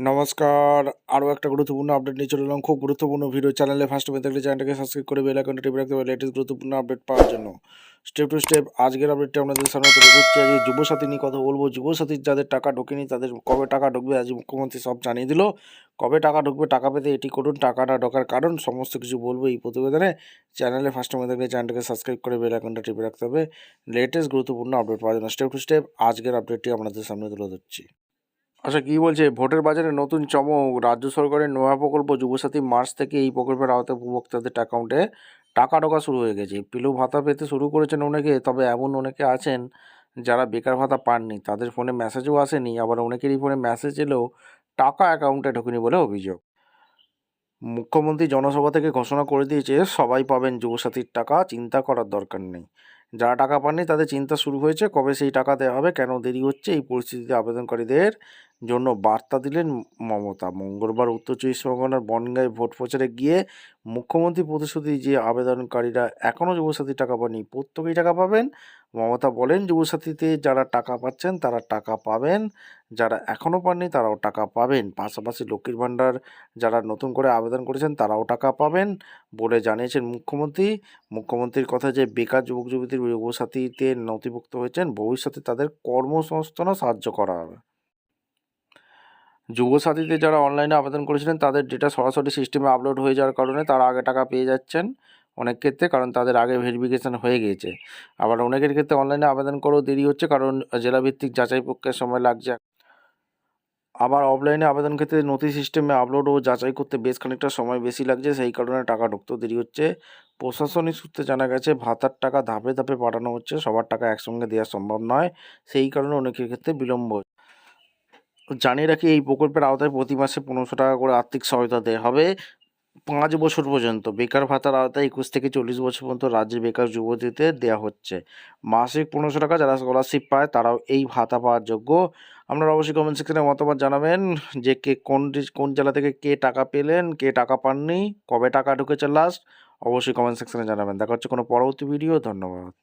নমস্কার। আরও একটা গুরুত্বপূর্ণ আপডেট নিয়ে চলে এলাম। খুব গুরুত্বপূর্ণ ভিডিও। চ্যানেলে ফার্স্ট টাইম দেখলে চ্যানেলটাকে সাবস্ক্রাইব করে বেল আইকনটা টিপে রাখতে হবে লেটেস্ট গুরুত্বপূর্ণ আপডেট পাওয়ার জন্য। স্টেপ টু স্টেপ আজকের আপডেটটা আপনাদের সামনে তুলে ধরছি। আজকে যুবসাথী নিয়ে কথা বলবো। যুবসাথীর যাদের টাকা ঢোকেনি তাদের কবে টাকা ঢুকবে আজ মুখ্যমন্ত্রী সব জানিয়ে দিল। কবে টাকা ঢুকবে, টাকা পেতে এটি করুন, টাকা না ঢোকার কারণ সমস্ত কিছু বলবো এই প্রতিবেদনে। চ্যানেলে ফার্স্ট টাইম দেখলে চ্যানেলটাকে সাবস্ক্রাইব করে বেল আইকনটা টিপে রাখতে হবে লেটেস্ট গুরুত্বপূর্ণ আপডেট পাওয়ার জন্য। স্টেপ টু স্টেপ আজকের আপডেটটি আপনাদের সামনে তুলে ধরছি। আচ্ছা, কী বলছে ভোটের বাজারে নতুন চমক। রাজ্য সরকারের নয়া প্রকল্প যুবসাথী মার্চ থেকে এই প্রকল্পের আওতায় উপভোক্তাদের অ্যাকাউন্টে টাকা ঢোকা শুরু হয়ে গেছে। পিলু ভাতা পেতে শুরু করেছেন অনেকে, তবে এমন অনেকে আছেন যারা বেকার ভাতা পাননি, তাদের ফোনে মেসেজও আসেনি, আবার অনেকেরই ফোনে মেসেজ এলেও টাকা অ্যাকাউন্টে ঢোকেনি বলে অভিযোগ। মুখ্যমন্ত্রী জনসভা থেকে ঘোষণা করে দিয়েছে সবাই পাবেন যুবসাথীর টাকা, চিন্তা করার দরকার নেই। যারা টাকা পাননি তাদের চিন্তা শুরু হয়েছে, কবে সেই টাকা দেওয়া হবে, কেন দেরি হচ্ছে। এই পরিস্থিতিতে আবেদনকারীদের জন্য বার্তা দিলেন মমতা। মঙ্গলবার উত্তর চব্বিশ পরগনার বনগাঁয় ভোট প্রচারে গিয়ে মুখ্যমন্ত্রী প্রতিশ্রুতি যে আবেদনকারীরা এখনও যুবসাথীর টাকা পাননি প্রত্যেকেই টাকা পাবেন। মমতা বলেন যুবসাথীতে যারা টাকা পাচ্ছেন তারা টাকা পাবেন, যারা এখনও পাননি তারাও টাকা পাবেন। পাশাপাশি লক্ষ্মীর ভাণ্ডার যারা নতুন করে আবেদন করেছেন তারাও টাকা পাবেন বলে জানিয়েছেন মুখ্যমন্ত্রী। মুখ্যমন্ত্রীর কথা যে বেকার যুবক যুবতীর যুবসাথীতে নথিভুক্ত হয়েছেন, ভবিষ্যতে তাদের কর্মসংস্থানও সাহায্য করা হবে। যুবসাথীতে যারা অনলাইনে আবেদন করেছিলেন তাদের ডেটা সরাসরি সিস্টেমে আপলোড হয়ে যাওয়ার কারণে তারা আগে টাকা পেয়ে যাচ্ছেন অনেক ক্ষেত্রে, কারণ তাদের আগে ভেরিফিকেশান হয়ে গিয়েছে। আবার অনেকের ক্ষেত্রে অনলাইনে আবেদন করেও দেরি হচ্ছে, কারণ জেলাভিত্তিক যাচাই প্রক্রিয়ার সময় লাগছে। আবার অফলাইনে আবেদন ক্ষেত্রে নথি সিস্টেমে আপলোড ও যাচাই করতে বেশ খানিকটা সময় বেশি লাগছে, সেই কারণে টাকা ঢুকতেও দেরি হচ্ছে। প্রশাসনিক সূত্রে জানা গেছে ভাতার টাকা ধাপে ধাপে পাঠানো হচ্ছে, সবার টাকা একসঙ্গে দেওয়া সম্ভব নয়, সেই কারণে অনেকের ক্ষেত্রে বিলম্ব হচ্ছে। জানিয়ে রাখি এই প্রকল্পের আওতায় প্রতি মাসে 1500 টাকা করে আর্থিক সহায়তা দেওয়া হবে 5 বছর পর্যন্ত। বেকার ভাতার আওতায় 21 থেকে 40 বছর পর্যন্ত রাজ্যের বেকার যুবতীদের দেওয়া হচ্ছে মাসিক 1500 টাকা। যারা স্কলারশিপ পায় তারাও এই ভাতা পাওয়ার যোগ্য। আপনারা অবশ্যই কমেন্ট সেকশনে মতামত জানাবেন যে কে কোন জেলা থেকে কে টাকা পেলেন, কে টাকা পাননি, কবে টাকা ঢুকেছে লাস্ট। অবশ্যই কমেন্ট সেকশনে জানাবেন। দেখা হচ্ছে কোনো পরবর্তী ভিডিও। ধন্যবাদ।